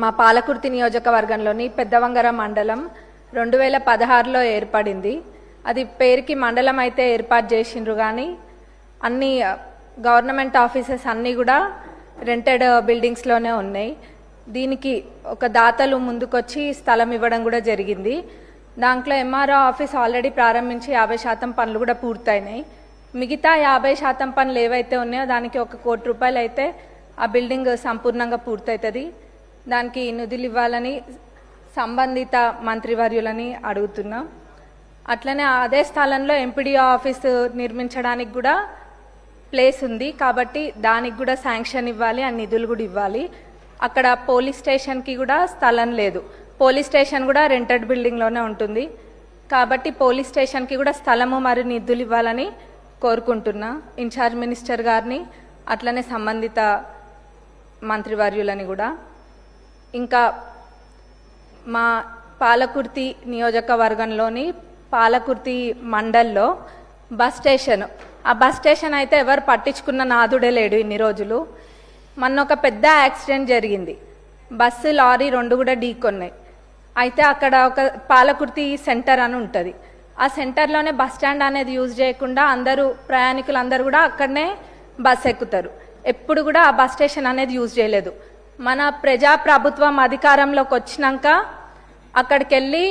మా పాలకుర్తి నియోజకవర్గంలోని పెద్దవంగర మండలం 2016లో ఏర్పడింది. అది పేరుకి మండలం అయితే ఏర్పాటు చేసిండ్రు కానీ అన్ని గవర్నమెంట్ ఆఫీసెస్ అన్నీ కూడా రెంటెడ్ బిల్డింగ్స్లోనే ఉన్నాయి. దీనికి ఒక దాతలు ముందుకొచ్చి స్థలం ఇవ్వడం కూడా జరిగింది. దాంట్లో ఎంఆర్ఓ ఆఫీస్ ఆల్రెడీ ప్రారంభించి 50% పనులు కూడా పూర్తయినాయి. మిగతా 50% పనులు ఏవైతే ఉన్నాయో దానికి ₹1 కోటి అయితే ఆ బిల్డింగ్ సంపూర్ణంగా పూర్తవుతుంది. దానికి నిధులు ఇవ్వాలని సంబంధిత మంత్రివర్యులని అడుగుతున్నాం. అట్లనే అదే స్థలంలో ఎంపీడీఓ ఆఫీస్ నిర్మించడానికి కూడా ప్లేస్ ఉంది కాబట్టి దానికి కూడా శాంక్షన్ ఇవ్వాలి, ఆ నిధులు కూడా ఇవ్వాలి. అక్కడ పోలీస్ స్టేషన్కి కూడా స్థలం లేదు. పోలీస్ స్టేషన్ కూడా రెంటెడ్ బిల్డింగ్లోనే ఉంటుంది కాబట్టి పోలీస్ స్టేషన్కి కూడా స్థలము మరియు నిధులు ఇవ్వాలని కోరుకుంటున్నా ఇన్ఛార్జ్ మినిస్టర్ గారిని, అట్లనే సంబంధిత మంత్రివర్యులని కూడా. ఇంకా మా పాలకుర్తి నియోజకవర్గంలోని పాలకుర్తి మండల్లో బస్ స్టేషన్, ఆ బస్ స్టేషన్ అయితే ఎవరు పట్టించుకున్న నాదుడే లేడు ఇన్ని రోజులు. మొన్న ఒక పెద్ద యాక్సిడెంట్ జరిగింది, బస్సు లారీ 2 కూడా ఢీకొన్నాయి. అయితే అక్కడ ఒక పాలకుర్తి సెంటర్ అని ఉంటుంది, ఆ సెంటర్లోనే బస్ స్టాండ్ అనేది యూజ్ చేయకుండా ప్రయాణికులు అందరూ కూడా అక్కడనే బస్ ఎక్కుతారు. ఎప్పుడు కూడా ఆ బస్ స్టేషన్ అనేది యూజ్ చేయలేదు. మన ప్రజాప్రభుత్వం అధికారంలోకి వచ్చినాక అక్కడికి వెళ్ళి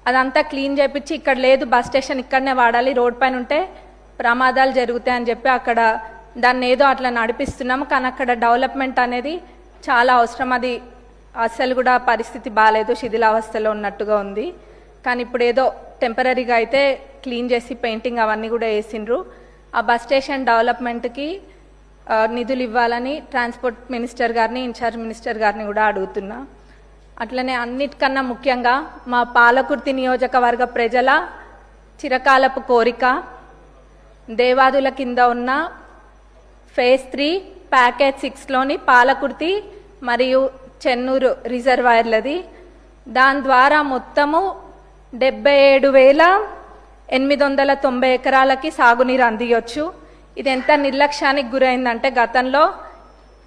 అదంతా క్లీన్ చేయించి ఇక్కడ లేదు బస్ స్టేషన్ ఇక్కడనే వాడాలి, రోడ్ పైన ఉంటే ప్రమాదాలు జరుగుతాయని చెప్పి అక్కడ దాన్ని ఏదో అట్లా నడిపిస్తున్నాము. కానీ అక్కడ డెవలప్మెంట్ అనేది చాలా అవసరం. అది అస్సలు కూడా పరిస్థితి బాగాలేదు, శిథిలావస్థలో ఉన్నట్టుగా ఉంది. కానీ ఇప్పుడు ఏదో టెంపరీగా అయితే క్లీన్ చేసి పెయింటింగ్ అవన్నీ కూడా వేసిండ్రు. ఆ బస్ స్టేషన్ డెవలప్మెంట్కి నిధులు ఇవ్వాలని ట్రాన్స్పోర్ట్ మినిస్టర్ గారిని, ఇన్ఛార్జ్ మినిస్టర్ గారిని కూడా అడుగుతున్నా. అట్లనే అన్నిటికన్నా ముఖ్యంగా మా పాలకుర్తి నియోజకవర్గ ప్రజల చిరకాలపు కోరిక దేవాదుల కింద ఉన్న ఫేజ్ 3 ప్యాకేజ్ 6లోని పాలకుర్తి మరియు చెన్నూరు రిజర్వాయర్లది. దాని ద్వారా మొత్తము 77,890 ఎకరాలకి సాగునీరు అందియొచ్చు. ఇది ఎంత నిర్లక్ష్యానికి గురైందంటే గతంలో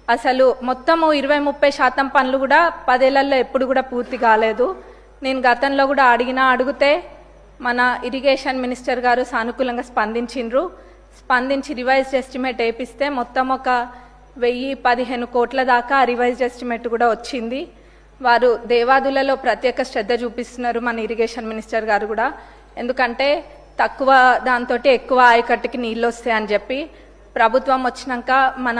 అసలు మొత్తము 20-30% పనులు కూడా 10 ఏళ్లలో ఎప్పుడు కూడా పూర్తి కాలేదు. నేను గతంలో కూడా అడిగితే మన ఇరిగేషన్ మినిస్టర్ గారు సానుకూలంగా స్పందించి రివైజ్డ్ ఎస్టిమేట్ వేపిస్తే మొత్తం ఒక 1015 కోట్ల దాకా రివైజ్డ్ ఎస్టిమేట్ కూడా వచ్చింది. వారు దేవాదులలో ప్రత్యేక శ్రద్ధ చూపిస్తున్నారు మన ఇరిగేషన్ మినిస్టర్ గారు కూడా. ఎందుకంటే తక్కువ దాంతో ఎక్కువ ఆయకట్టుకి నీళ్ళు వస్తాయని చెప్పి ప్రభుత్వం వచ్చినాక మన